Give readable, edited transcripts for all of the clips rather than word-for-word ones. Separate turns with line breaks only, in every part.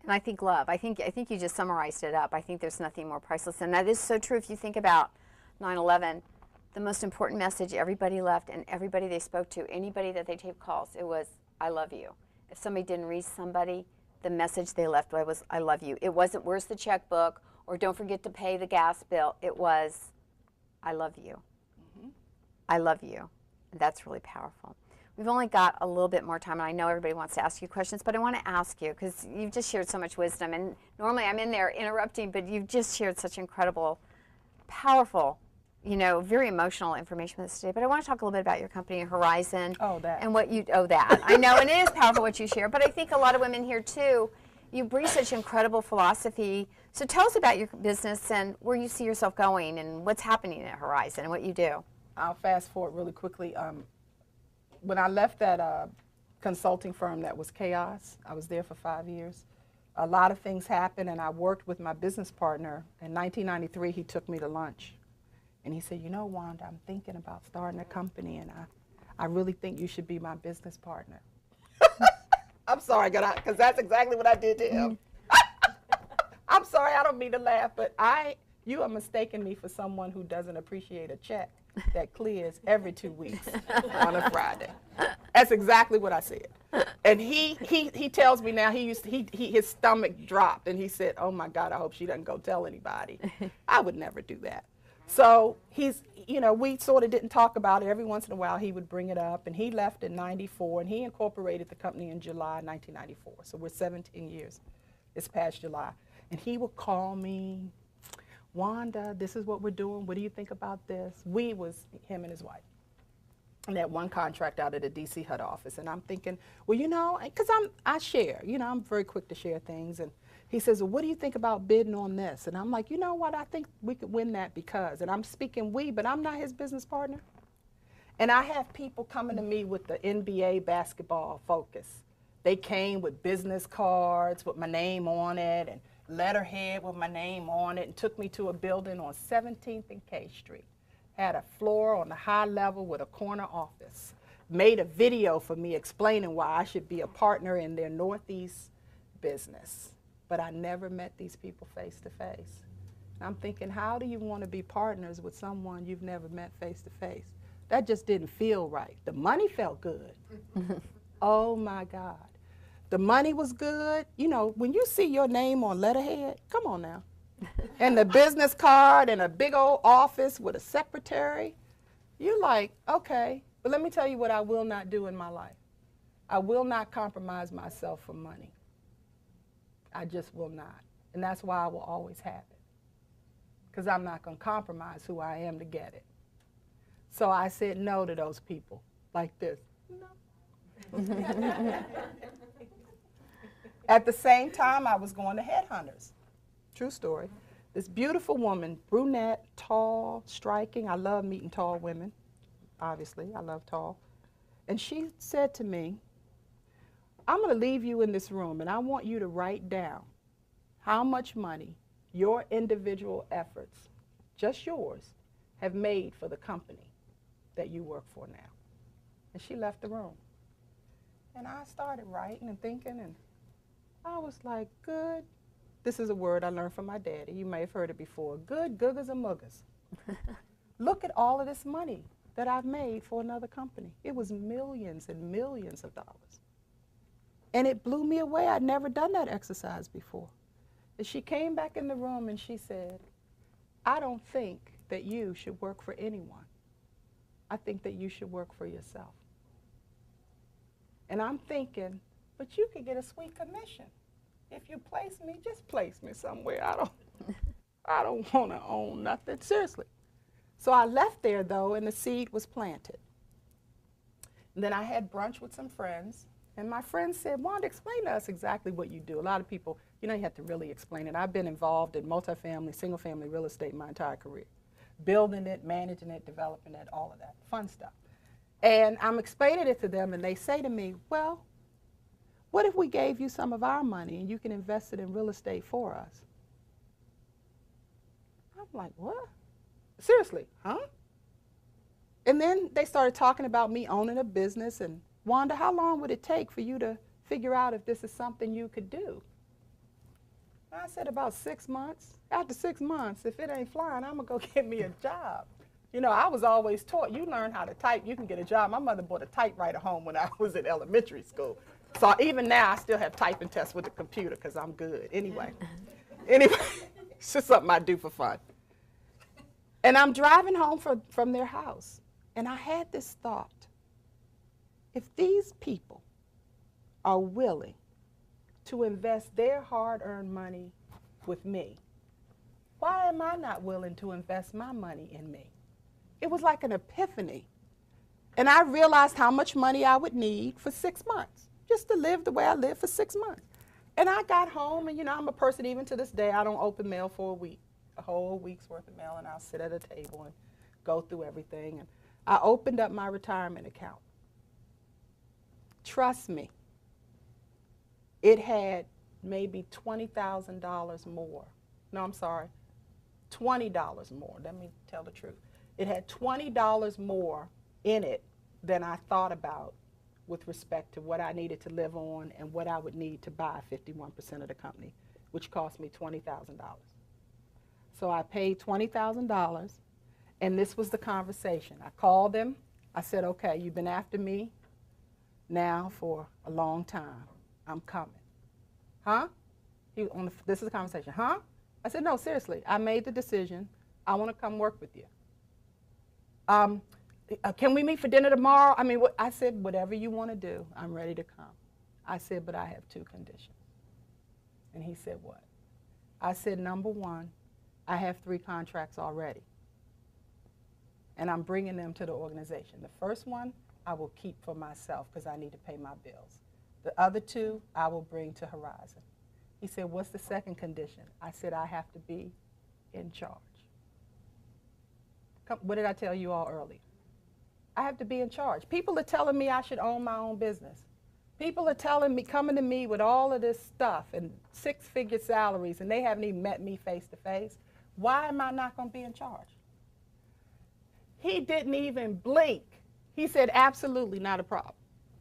And I think love. I think you just summarized it up. I think there's nothing more priceless, and that is so true. If you think about 9/11, the most important message everybody left, and everybody they spoke to, anybody that they taped calls, it was, "I love you." If somebody didn't reach somebody, the message they left was, "I love you." It wasn't, "Where's the checkbook?" or "Don't forget to pay the gas bill." It was, "I love you." Mm-hmm. I love you. And that's really powerful. We've only got a little bit more time, and I know everybody wants to ask you questions, but I want to ask you, because you've just shared so much wisdom, and normally I'm in there interrupting, but you've just shared such incredible, powerful, very emotional information with us today. But I want to talk a little bit about your company, Horizon.
Oh, that.
And what you, that. I know, and it is powerful what you share, but I think a lot of women here, too, you bring such incredible philosophy. So tell us about your business and where you see yourself going and what's happening at Horizon and what you do.
I'll fast forward really quickly. When I left that consulting firm that was chaos, I was there for 5 years. A lot of things happened, and I worked with my business partner. In 1993, he took me to lunch, and he said, "You know, Wanda, I'm thinking about starting a company, and I really think you should be my business partner." I'm sorry, because that's exactly what I did to him. I'm sorry, I don't mean to laugh, but you are mistaking me for someone who doesn't appreciate a check that clears every 2 weeks on a Friday. That's exactly what I said. And he tells me now his stomach dropped, and he said, "Oh my God, I hope she doesn't go tell anybody." I would never do that. So we sort of didn't talk about it. Every once in a while he would bring it up, and he left in 94, and he incorporated the company in July 1994. So we're 17 years this past July. And he would call me, "Wanda, this is what we're doing. What do you think about this?" We was him and his wife. And that one contract out of the DC HUD office. And I'm thinking, well, because I share, I'm very quick to share things. And he says, "Well, what do you think about bidding on this?" And I'm like, "You know what, I think we could win that because," and I'm speaking we, but I'm not his business partner. And I have people coming to me with the NBA basketball focus. They came with business cards with my name on it and letterhead with my name on it, and took me to a building on 17th and K Street. Had a floor on the high level with a corner office. Made a video for me explaining why I should be a partner in their Northeast business. But I never met these people face to face. I'm thinking, how do you want to be partners with someone you've never met face to face? That just didn't feel right. The money felt good. Oh my God. The money was good. When you see your name on letterhead, come on now. And the business card and a big old office with a secretary, you're like, okay. But let me tell you what I will not do in my life. I will not compromise myself for money. I just will not. And that's why I will always have it. Because I'm not going to compromise who I am to get it. So I said no to those people like this. No. At the same time, I was going to headhunters. True story. This beautiful woman, brunette, tall, striking. I love meeting tall women, obviously. I love tall. And she said to me, "I'm going to leave you in this room, and I want you to write down how much money your individual efforts, just yours, have made for the company that you work for now." And she left the room. And I started writing and thinking, and I was like, good. This is a word I learned from my daddy. You may have heard it before. Good googers and muggers. Look at all of this money that I've made for another company. It was millions and millions of dollars. And it blew me away. I'd never done that exercise before. And she came back in the room and she said, "I don't think that you should work for anyone. I think that you should work for yourself." And I'm thinking, but you could get a sweet commission. If you place me, just place me somewhere. I don't want to own nothing, seriously. So I left there, though, and the seed was planted. And then I had brunch with some friends, and my friends said, "Wanda, explain to us exactly what you do." A lot of people, you have to really explain it. I've been involved in multifamily, single-family real estate my entire career. Building it, managing it, developing it, all of that, fun stuff. And I'm explaining it to them, and they say to me, "Well, what if we gave you some of our money and you can invest it in real estate for us?" I'm like, what? Seriously, huh? And then they started talking about me owning a business, and Wanda, how long would it take for you to figure out if this is something you could do? I said, about 6 months. After 6 months, if it ain't flying, I'm going to go get me a job. You know, I was always taught, you learn how to type, you can get a job. My mother bought a typewriter home when I was in elementary school. So even now, I still have typing tests with the computer because I'm good. Anyway, it's just something I do for fun. And I'm driving home from their house, and I had this thought. If these people are willing to invest their hard-earned money with me, why am I not willing to invest my money in me? It was like an epiphany. And I realized how much money I would need for 6 months, just to live the way I live for 6 months. And I got home, and you know, I'm a person, even to this day, I don't open mail for a week, a whole week's worth of mail, and I'll sit at a table and go through everything. And I opened up my retirement account. Trust me, it had maybe $20,000 more. No, I'm sorry, $20 more. Let me tell the truth. It had $20 more in it than I thought about with respect to what I needed to live on and what I would need to buy 51% of the company, which cost me $20,000. So I paid $20,000, and this was the conversation. I called them. I said, okay, you've been after me now for a long time. I'm coming. Huh? This is the conversation. Huh? I said, no, seriously. I made the decision. I want to come work with you. Can we meet for dinner tomorrow? I mean, I said, whatever you want to do, I'm ready to come. I said, but I have 2 conditions. And he said, what? I said, number 1, I have 3 contracts already. And I'm bringing them to the organization. The first one, I will keep for myself because I need to pay my bills. The other 2, I will bring to Horizon. He said, what's the second condition? I said, I have to be in charge. What did I tell you all earlier? I have to be in charge. People are telling me I should own my own business. People are telling me, coming to me with all of this stuff and 6-figure salaries, and they haven't even met me face to face. Why am I not going to be in charge? He didn't even blink. He said, absolutely not a problem.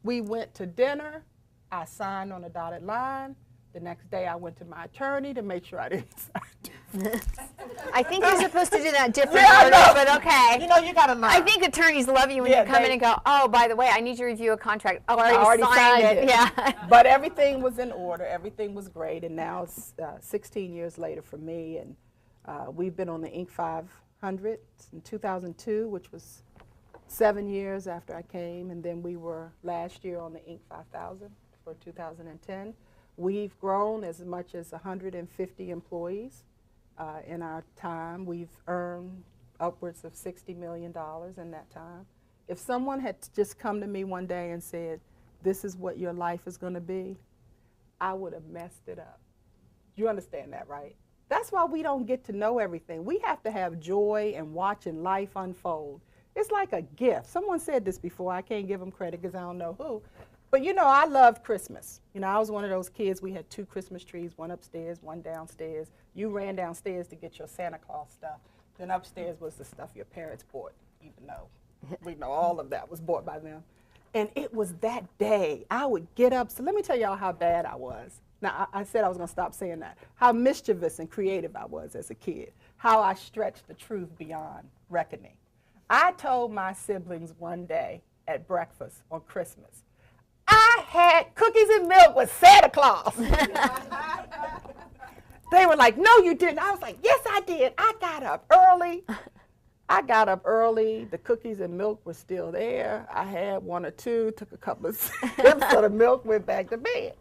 We went to dinner. I signed on a dotted line. The next day, I went to my attorney to make sure I didn't sign.
I think you're supposed to do that differently, but okay.
You know, you got to learn.
I think attorneys love you when you come in and go, oh, by the way, I need to review a contract. Oh, I already signed it. Yeah.
But everything was in order. Everything was great. And now it's 16 years later for me. And we've been on the Inc. 500 in 2002, which was 7 years after I came. And then we were last year on the Inc. 5000 for 2010. We've grown as much as 150 employees in our time. We've earned upwards of $60 million in that time. If someone had just come to me one day and said, this is what your life is going to be, I would have messed it up. You understand that, right? That's why we don't get to know everything. We have to have joy and watching life unfold. It's like a gift. Someone said this before. I can't give them credit because I don't know who. But you know, I loved Christmas. You know, I was one of those kids, we had 2 Christmas trees, one upstairs, one downstairs. You ran downstairs to get your Santa Claus stuff. Then upstairs was the stuff your parents bought, even though we know all of that was bought by them. And it was that day. I would get up. So let me tell y'all how bad I was. Now, I said I was going to stop saying that. How mischievous and creative I was as a kid. How I stretched the truth beyond reckoning. I told my siblings one day at breakfast on Christmas, I had cookies and milk with Santa Claus. They were like, no, you didn't. I was like, yes, I did. I got up early. The cookies and milk were still there. I had 1 or 2, took a couple of sips of the milk, went back to bed.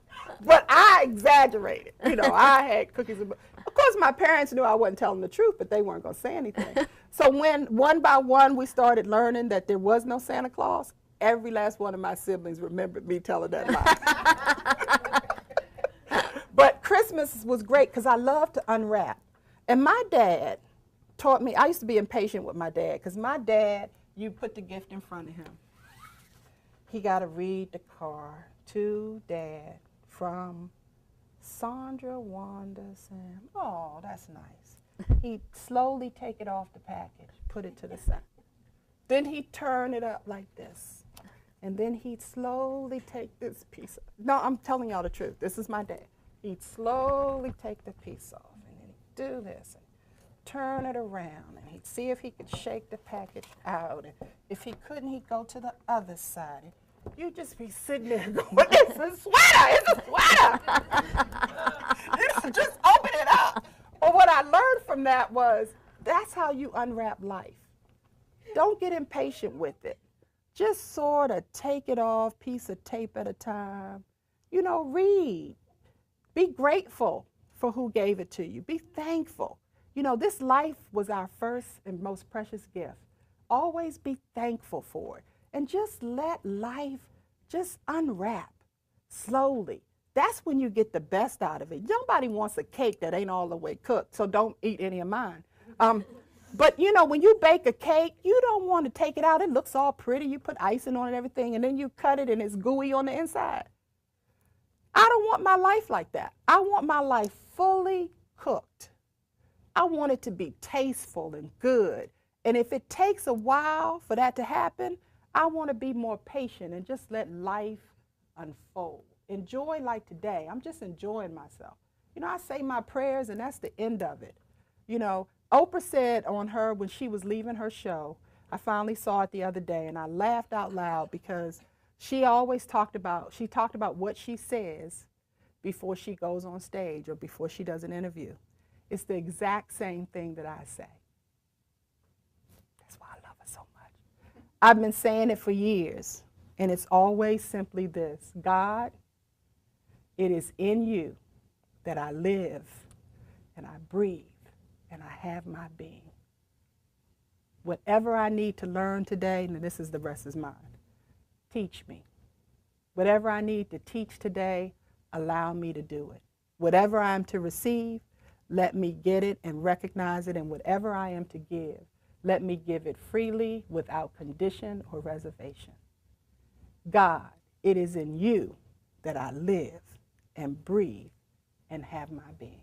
But I exaggerated. You know, I had cookies and milk. Of course, my parents knew I wasn't telling the truth, but they weren't going to say anything. So when one by one we started learning that there was no Santa Claus, every last one of my siblings remembered me telling that lie. But Christmas was great because I loved to unwrap. And my dad taught me, I used to be impatient with my dad because my dad, you put the gift in front of him. He got to read the card to Dad from Sandra, Wanda, Sam. Oh, that's nice. He'd slowly take it off the package, put it to the side. Then he'd turn it up like this. And then he'd slowly take this piece. No, I'm telling y'all the truth. This is my dad. he'd slowly take the piece off, and then he'd do this, and turn it around, and he'd see if he could shake the package out, and if he couldn't, he'd go to the other side. And you'd just be sitting there going, it's a sweater, it's a sweater. Just open it up. But what I learned from that was, that's how you unwrap life. Don't get impatient with it. Just sort of take it off, piece of tape at a time. You know, read. Be grateful for who gave it to you. Be thankful. You know, this life was our first and most precious gift. Always be thankful for it. And just let life just unwrap slowly. That's when you get the best out of it. Nobody wants a cake that ain't all the way cooked, so don't eat any of mine. But, you know, when you bake a cake, you don't want to take it out. It looks all pretty. You put icing on it and everything, and then you cut it, and it's gooey on the inside. I don't want my life like that. I want my life fully cooked. I want it to be tasteful and good. And if it takes a while for that to happen, I want to be more patient and just let life unfold. Enjoy like today. I'm just enjoying myself. You know, I say my prayers, and that's the end of it. You know, Oprah said on her when she was leaving her show, I finally saw it the other day, and I laughed out loud because she always talked about what she says before she goes on stage or before she does an interview. It's the exact same thing that I say. That's why I love her so much. I've been saying it for years, and it's always simply this: God, it is in you that I live and I breathe and I have my being. Whatever I need to learn today, and this is the rest is mine, teach me. Whatever I need to teach today, allow me to do it. Whatever I am to receive, let me get it and recognize it, and whatever I am to give, let me give it freely without condition or reservation. God, it is in you that I live and breathe and have my being.